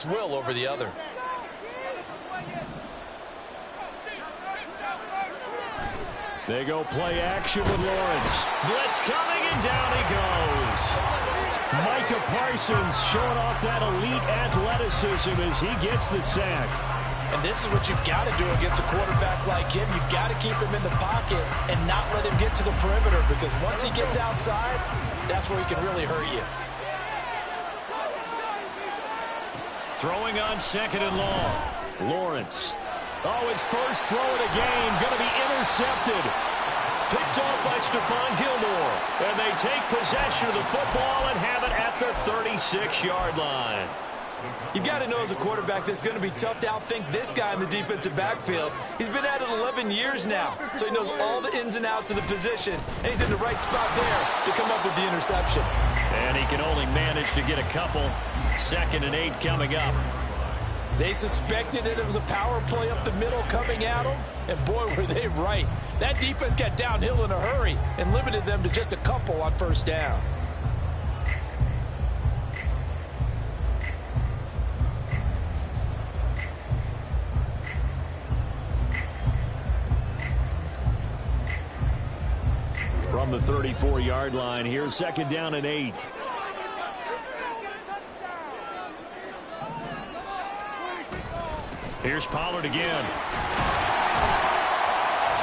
will over the other. They go play action with Lawrence. Blitz coming, and down he goes. Micah Parsons showing off that elite athleticism as he gets the sack. And this is what you've got to do against a quarterback like him. You've got to keep him in the pocket and not let him get to the perimeter, because once he gets outside, that's where he can really hurt you. Throwing on 2nd and long. Lawrence. Oh, his first throw of the game going to be intercepted. Picked off by Stephon Gilmore. And they take possession of the football and have it at the 36-yard line. You've got to know as a quarterback that it's going to be tough to outthink this guy in the defensive backfield. He's been at it 11 years now, so he knows all the ins and outs of the position, and he's in the right spot there to come up with the interception. And he can only manage to get a couple. 2nd and 8 coming up. They suspected it was a power play up the middle coming at them, and boy, were they right. That defense got downhill in a hurry and limited them to just a couple on first down. From the 34-yard line, here's 2nd down and 8. Here's Pollard again.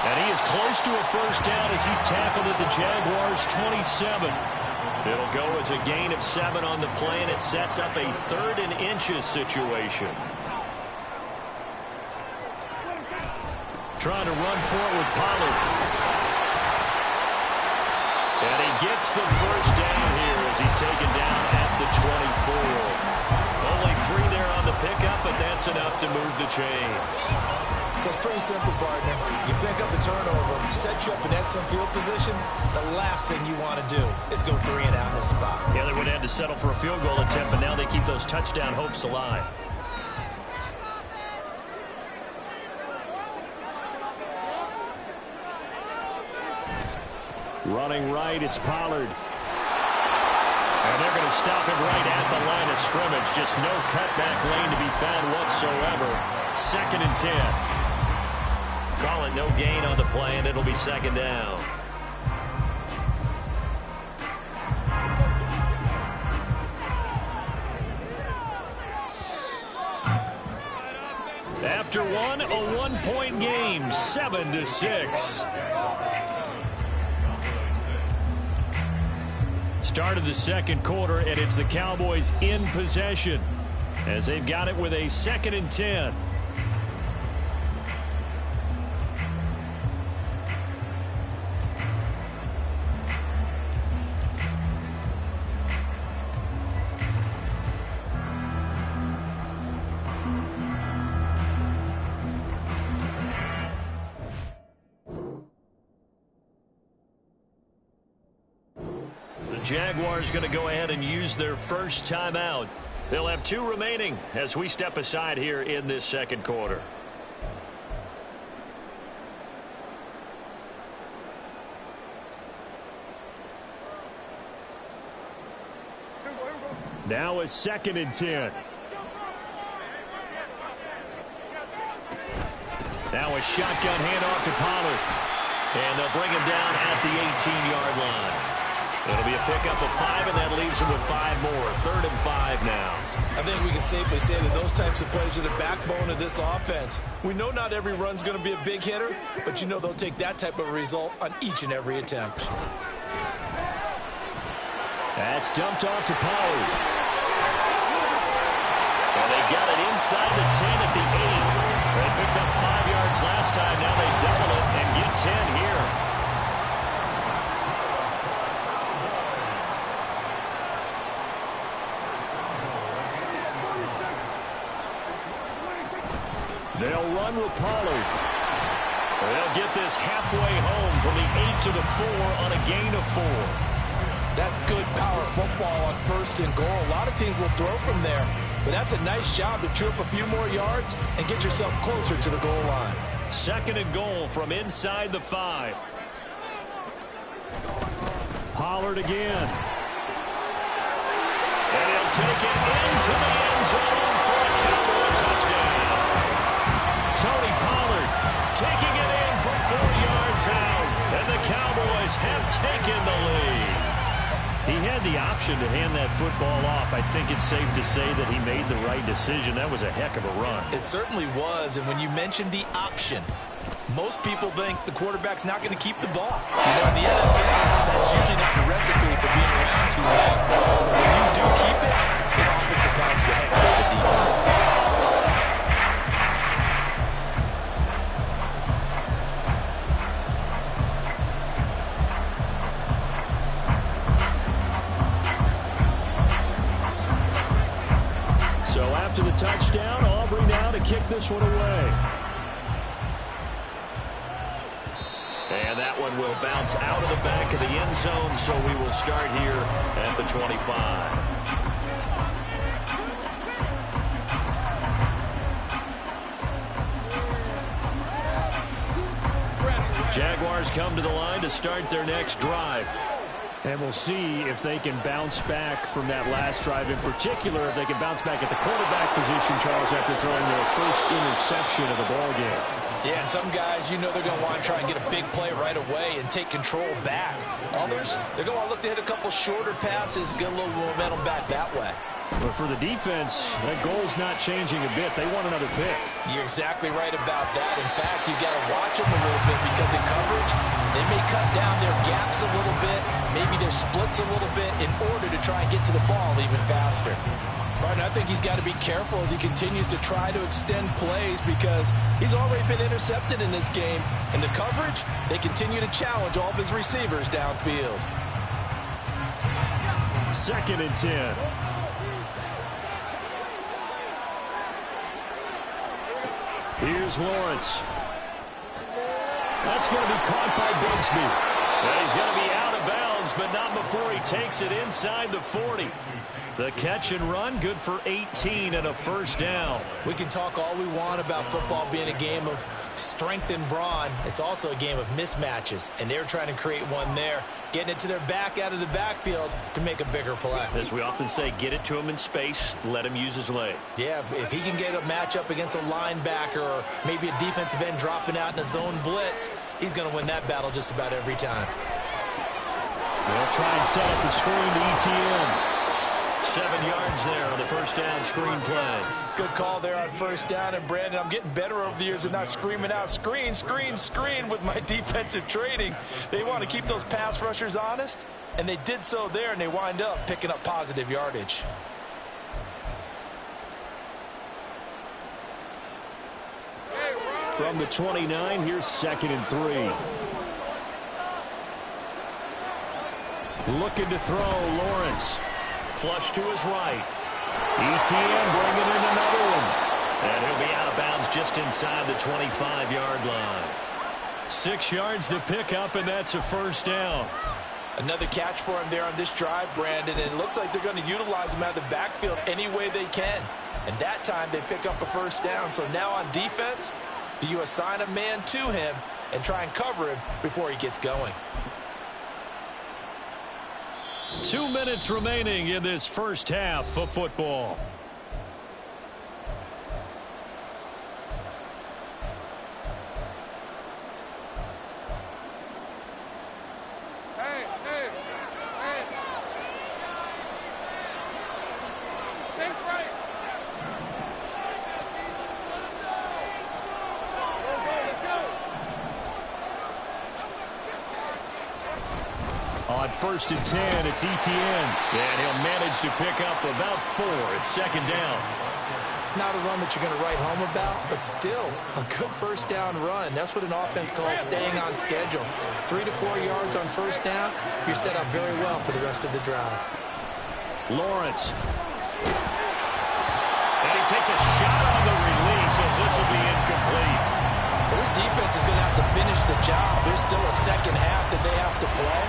And he is close to a first down as he's tackled at the Jaguars' 27. It'll go as a gain of 7 on the play, and it sets up a 3rd and inches situation. Trying to run forward with Pollard. And he gets the first down here as he's taken down at the 24. Only 3 there on the pickup, but that's enough to move the chains. So it's pretty simple, partner. You pick up a turnover, set you up in excellent field position. The last thing you want to do is go 3 and out in this spot. Yeah, they would have to settle for a field goal attempt, but now they keep those touchdown hopes alive. Running right, it's Pollard. And they're going to stop him right at the line of scrimmage. Just no cutback lane to be found whatsoever. 2nd and 10. Call it no gain on the play, and it'll be 2nd down. After one, a 1-point game, 7-6. Start of the 2nd quarter, and it's the Cowboys in possession as they've got it with a 2nd and 10. Jaguars going to go ahead and use their first timeout. They'll have 2 remaining as we step aside here in this 2nd quarter. Now a 2nd and 10. Now a shotgun handoff to Pollard. And they'll bring him down at the 18-yard line. It'll be a pickup of 5, and that leaves them with 5 more. 3rd and 5 now. I think we can safely say that those types of plays are the backbone of this offense. We know not every run's going to be a big hitter, but you know they'll take that type of result on each and every attempt. That's dumped off to Pollard. And they got it inside the 10 at the 8. They picked up 5 yards last time. Now they double it and get 10 here. They'll run with Pollard. They'll get this halfway home from the 8 to the 4 on a gain of 4. That's good power football on 1st and goal. A lot of teams will throw from there, but that's a nice job to chew up a few more yards and get yourself closer to the goal line. 2nd and goal from inside the 5. Pollard again. And he'll take it into the end zone for a option to hand that football off. I think it's safe to say that he made the right decision. That was a heck of a run. It certainly was, and when you mentioned the option, most people think the quarterback's not going to keep the ball. You know, in the NFL, that's usually not the recipe for being around too long. So when you do keep it, it often surprises the heck out of the defense. So after the touchdown, Aubrey now to kick this one away. And that one will bounce out of the back of the end zone, so we will start here at the 25. Jaguars come to the line to start their next drive. And we'll see if they can bounce back from that last drive. In particular, if they can bounce back at the quarterback position, Charles, after throwing their first interception of the ballgame. Yeah, and some guys, you know they're going to want to try and get a big play right away and take control back. Others, they're going to look to hit a couple shorter passes, get a little momentum back that way. But for the defense, that goal's not changing a bit. They want another pick. You're exactly right about that. In fact, you've got to watch them a little bit because in coverage, they may cut down their gaps a little bit, maybe their splits a little bit in order to try and get to the ball even faster. Martin, I think he's got to be careful as he continues to try to extend plays because he's already been intercepted in this game. In the coverage, they continue to challenge all of his receivers downfield. 2nd and 10. Here's Lawrence. That's going to be caught by Bigsby. And he's going to be out of bounds, but not before he takes it inside the 40. The catch and run, good for 18 and a first down. We can talk all we want about football being a game of strength and brawn. It's also a game of mismatches, and they're trying to create one there, getting it to their back out of the backfield to make a bigger play. As we often say, get it to him in space, let him use his leg. Yeah, if he can get a matchup against a linebacker or maybe a defensive end dropping out in a zone blitz, he's going to win that battle just about every time. They'll try and set up the screen to ETN. 7 yards there on the first down screen play. Good call there on first down. And, Brandon, I'm getting better over the years of not screaming out screen, screen, screen with my defensive training. They want to keep those pass rushers honest, and they did so there, and they wind up picking up positive yardage. From the 29, here's 2nd and 3. Looking to throw, Lawrence. Flush to his right. ETN bringing in another one. And he'll be out of bounds just inside the 25-yard line. 6 yards to pick up, and that's a first down. Another catch for him there on this drive, Brandon, and it looks like they're going to utilize him out of the backfield any way they can. And that time they pick up a first down. So now on defense, do you assign a man to him and try and cover him before he gets going? 2 minutes remaining in this first half of football. On 1st and 10, it's ETN. And he'll manage to pick up about 4. It's 2nd down. Not a run that you're going to write home about, but still a good first down run. That's what an offense calls staying on schedule. 3 to 4 yards on first down, you're set up very well for the rest of the drive. Lawrence. And he takes a shot on the release as this will be incomplete. Well, this defense is going to have to finish the job. There's still a second half that they have to play.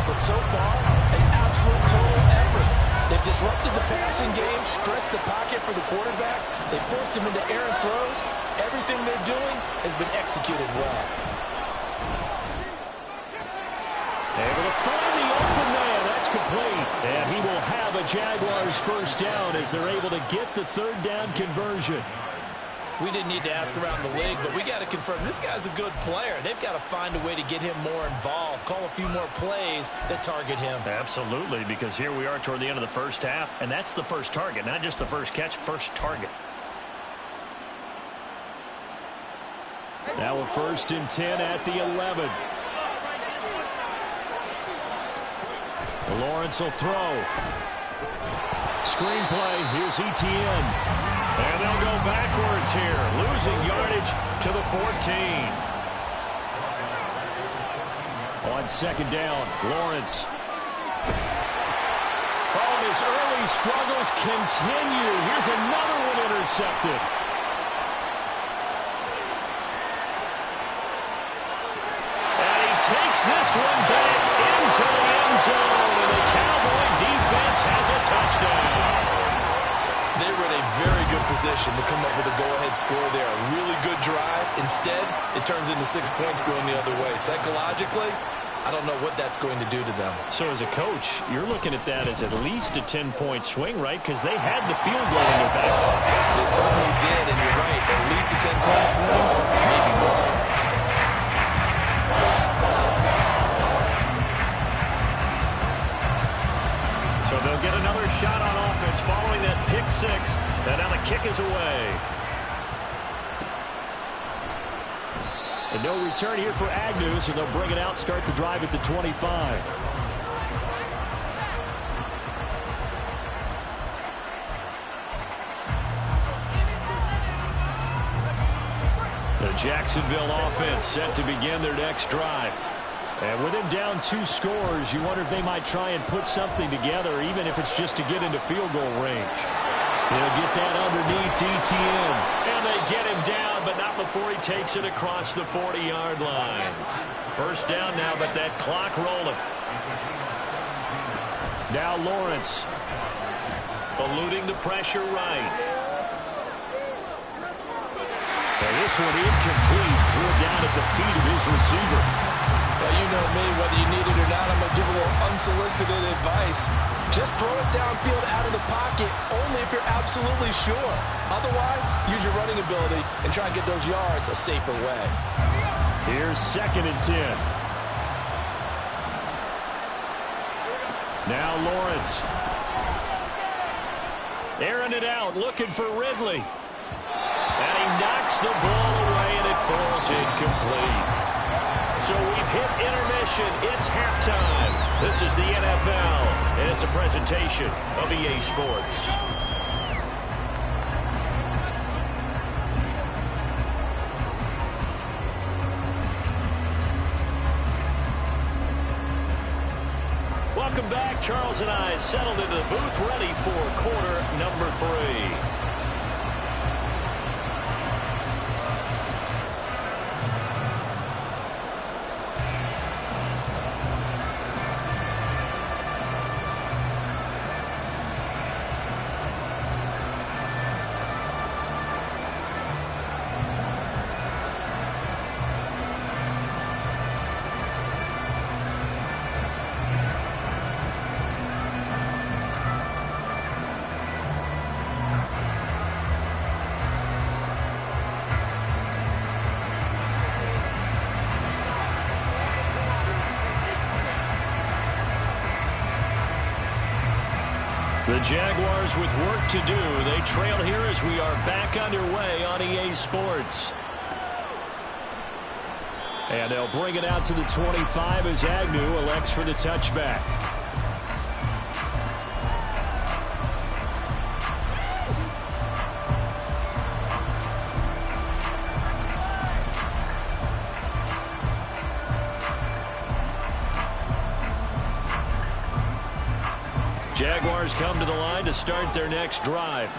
But so far, an absolute total effort. They've disrupted the passing game, stressed the pocket for the quarterback. They forced him into errant throws. Everything they're doing has been executed well. Able to find the open man. That's complete. And he will have a Jaguars first down as they're able to get the 3rd down conversion. We didn't need to ask around the league, but we got to confirm this guy's a good player. They've got to find a way to get him more involved, call a few more plays that target him. Absolutely, because here we are toward the end of the first half, and that's the first target, not just the first catch, first target. Now a 1st and 10 at the 11. Lawrence will throw. Screenplay, here's Etienne. And they'll go backwards here, losing yardage to the 14. On 2nd down, Lawrence. Oh, and his early struggles continue. Here's another one intercepted. And he takes this one back into the end zone, and the Cowboy defense has a touchdown. They were in a very good position to come up with a go-ahead score there. A really good drive. Instead, it turns into 6 points going the other way. Psychologically, I don't know what that's going to do to them. So as a coach, you're looking at that as at least a 10-point swing, right? Because they had the field goal in their back pocket. They certainly did, and you're right. At least a 10-point swing, maybe more. So they'll get another shot on offense following that pick six. And now the kick is away. And no return here for Agnew, so they'll bring it out, start the drive at the 25. The Jacksonville offense set to begin their next drive. And with him down 2 scores, you wonder if they might try and put something together, even if it's just to get into field goal range. They'll get that underneath Etienne. And they get him down, but not before he takes it across the 40-yard line. 1st down now, but that clock rolling. Now Lawrence. Eluding the pressure right. And this one incomplete. Threw it down at the feet of his receiver. Well, you know me, whether you need it or not, I'm going to give a little unsolicited advice. Just throw it downfield out of the pocket, only if you're absolutely sure. Otherwise, use your running ability and try and get those yards a safer way. Here's 2nd and 10. Now Lawrence. Airing it out, looking for Ridley. And he knocks the ball away, and it falls incomplete. So we've hit intermission. It's halftime. This is the NFL, and it's a presentation of EA Sports. Welcome back. Charles and I settled into the booth, ready for quarter number 3. The Jaguars with work to do. They trail here as we are back underway on EA Sports. And they'll bring it out to the 25 as Agnew elects for the touchback. Jaguars come to the line to start their next drive.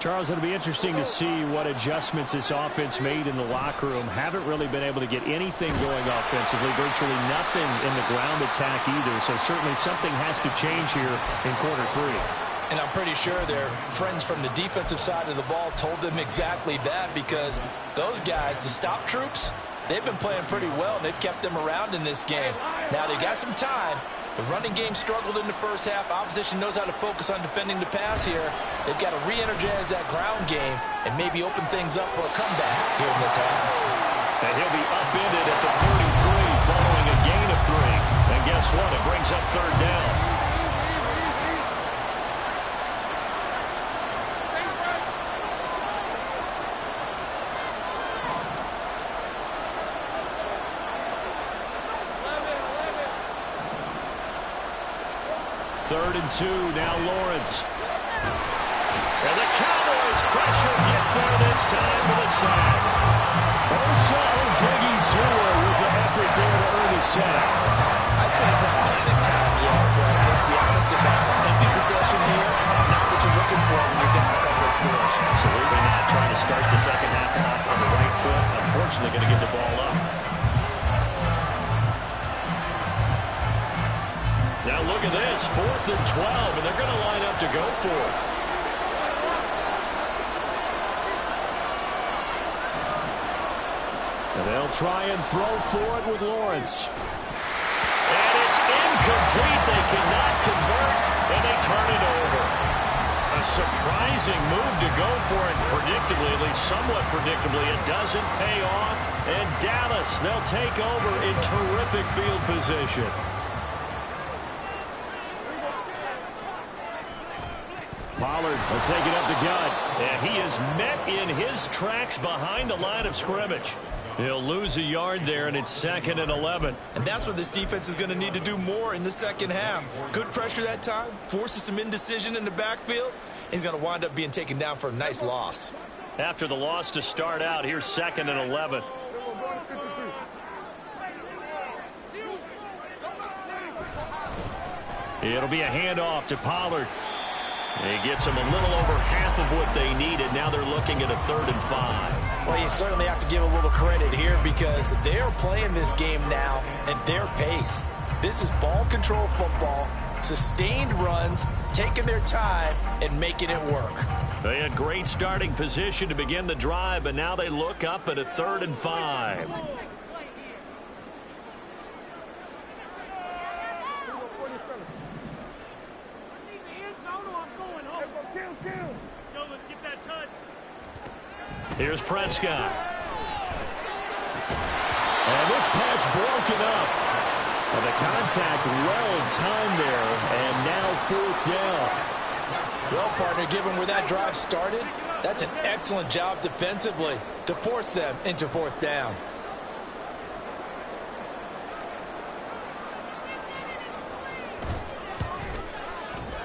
Charles, it'll be interesting to see what adjustments this offense made in the locker room. Haven't really been able to get anything going offensively, virtually nothing in the ground attack either. So certainly something has to change here in quarter 3. And I'm pretty sure their friends from the defensive side of the ball told them exactly that, because those guys, the stop troops, they've been playing pretty well, and they've kept them around in this game. Now, they got some time, The running game struggled in the first half. Opposition knows how to focus on defending the pass here. They've got to re-energize that ground game and maybe open things up for a comeback here in this half. And he'll be upended at the 33 following a gain of 3. And guess what? It brings up third down. Third and 2, now Lawrence. And the Cowboys' pressure gets there this time for the sack. Osa Odighizuwa with the effort there to earn the sack. I'd say it's not panic time yet, but let's be honest about it. Empty possession here, not what you're looking for when you're down a couple of scores. Absolutely not. Trying to start the second half off on the right foot. Unfortunately, going to give the ball up. Now look at this, 4th and 12, and they're going to line up to go for it. And they'll try and throw for it with Lawrence. And it's incomplete. They cannot convert, and they turn it over. A surprising move to go for it, predictably, at least somewhat predictably. It doesn't pay off, and Dallas, they'll take over in terrific field position. Pollard will take it up the gut, and he is met in his tracks behind the line of scrimmage. He'll lose a yard there, and it's 2nd and 11. And that's what this defense is going to need to do more in the second half. Good pressure that time, forces some indecision in the backfield. He's going to wind up being taken down for a nice loss. After the loss to start out, here's 2nd and 11. It'll be a handoff to Pollard. He gets them a little over half of what they needed. Now they're looking at a 3rd and 5. Well, you certainly have to give a little credit here because they're playing this game now at their pace. This is ball control football, sustained runs, taking their time and making it work. They had great starting position to begin the drive, but now they look up at a 3rd and 5. Here's Prescott. And this pass broken up. And the contact well timed there. And now 4th down. Well, partner, given where that drive started, that's an excellent job defensively to force them into 4th down.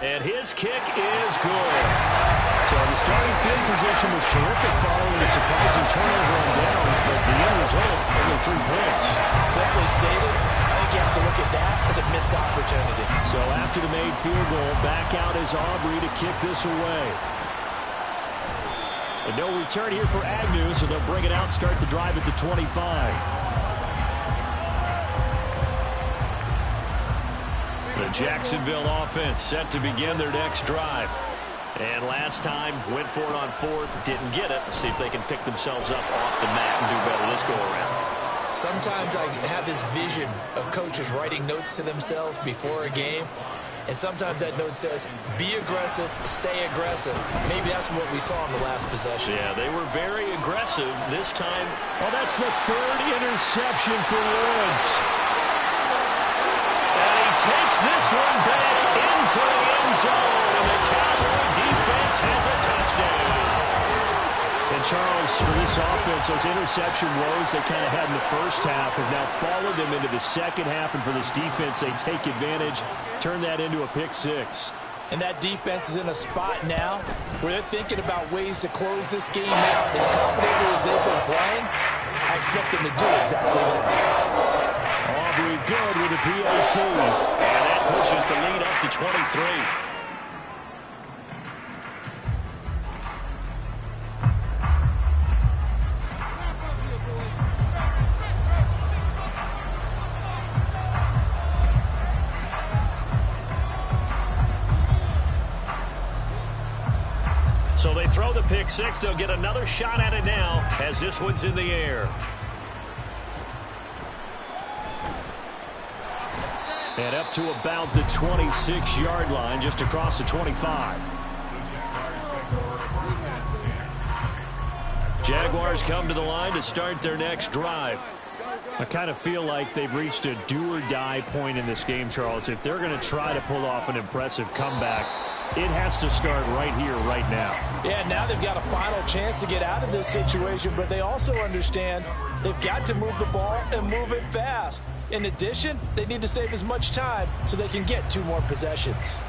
And his kick is good. So the starting field position was terrific following the surprising turnover on downs, but the end result, only 3 points. Simply stated, I think you have to look at that as a missed opportunity. So after the made field goal, back out is Aubrey to kick this away. And no return here for Agnew, so they'll bring it out, start the drive at the 25. The Jacksonville offense set to begin their next drive. And last time, went for it on 4th, didn't get it. See if they can pick themselves up off the mat and do better this go-around. Sometimes I have this vision of coaches writing notes to themselves before a game. And sometimes that note says, be aggressive, stay aggressive. Maybe that's what we saw in the last possession. Yeah, they were very aggressive this time. Oh, that's the 3rd interception for Lawrence. And he takes this one back into the end zone. And the Cowboy defense has a touchdown. And Charles, for this offense, those interception woes they kind of had in the first half have now followed them into the second half. And for this defense, they take advantage, turn that into a pick 6. And that defense is in a spot now where they're thinking about ways to close this game out. As confidently as they've been playing, I expect them to do exactly that. Aubrey good with a PAT. And that pushes the lead up to 23. So they throw the pick 6. They'll get another shot at it now as this one's in the air. And up to about the 26-yard line, just across the 25. Jaguars come to the line to start their next drive. I kind of feel like they've reached a do-or-die point in this game, Charles. If they're going to try to pull off an impressive comeback, it has to start right here, right now. Yeah, now they've got a final chance to get out of this situation, but they also understand they've got to move the ball and move it fast. In addition, they need to save as much time so they can get 2 more possessions.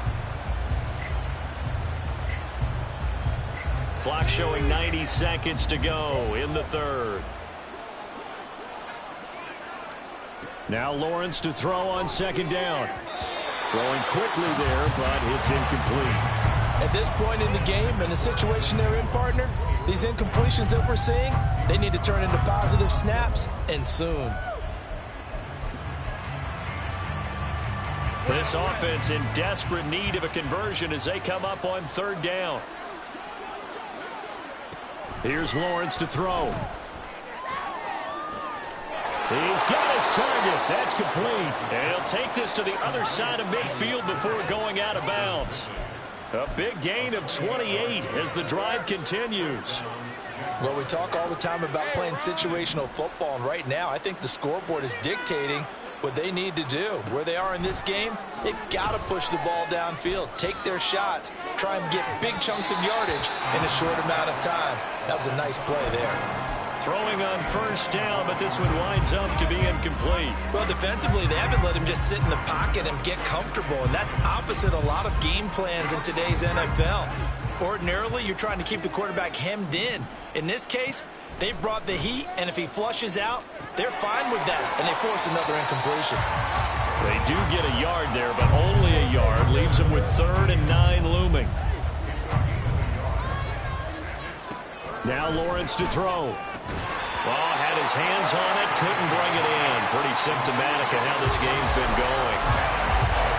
Clock showing 90 seconds to go in the third. Now Lawrence to throw on second down. Throwing quickly there, but it's incomplete. At this point in the game and the situation they're in, partner, these incompletions that we're seeing, they need to turn into positive snaps, and soon. This offense in desperate need of a conversion as they come up on third down. Here's Lawrence to throw. He's got his target. That's complete. And he'll take this to the other side of midfield before going out of bounds. A big gain of 28 as the drive continues. Well, we talk all the time about playing situational football, and right now I think the scoreboard is dictating what they need to do. Where they are in this game, they've got to push the ball downfield, take their shots, try and get big chunks of yardage in a short amount of time. That was a nice play there. Throwing on first down, but this one winds up to be incomplete. Well, defensively, they haven't let him just sit in the pocket and get comfortable, and that's opposite a lot of game plans in today's NFL. Ordinarily, you're trying to keep the quarterback hemmed in. In this case, they've brought the heat, and if he flushes out, they're fine with that, and they force another incompletion. They do get a yard there, but only a yard. Leaves them with 3rd and 9 looming. Now Lawrence to throw. Well, had his hands on it, couldn't bring it in. Pretty symptomatic of how this game's been going.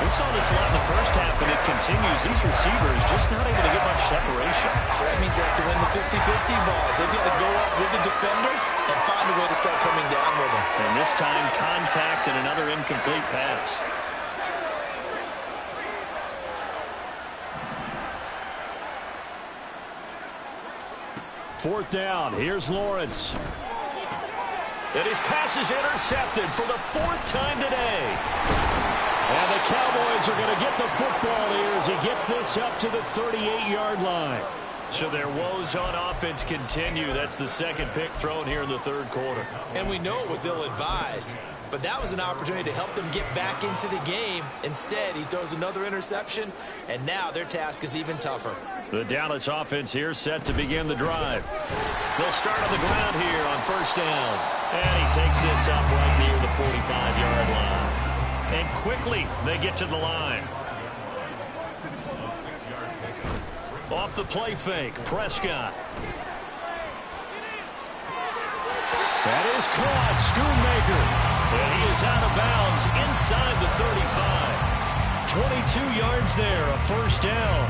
We saw this a lot in the first half, and it continues. These receivers just not able to get much separation. So that means they have to win the 50-50 balls. They've got to go up with the defender and find a way to start coming down with him. And this time, contact and another incomplete pass. Fourth down. Here's Lawrence. And his pass is intercepted for the 4th time today. And the Cowboys are going to get the football here as he gets this up to the 38-yard line. So their woes on offense continue. That's the second pick thrown here in the third quarter. And we know it was ill-advised, but that was an opportunity to help them get back into the game. Instead, he throws another interception, and now their task is even tougher. The Dallas offense here set to begin the drive. They'll start on the ground here on first down. And he takes this up right near the 45-yard line. And quickly, they get to the line. Off the play fake, Prescott. That is caught, Schoonmaker. And he is out of bounds inside the 35. 22 yards there, a first down.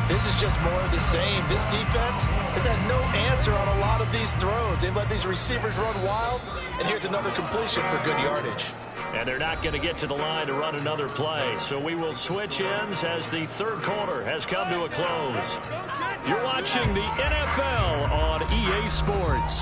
This is just more of the same. This defense has had no answer on a lot of these throws. They've let these receivers run wild, and here's another completion for good yardage. And they're not going to get to the line to run another play. So we will switch ends as the third quarter has come to a close. You're watching the NFL on EA Sports.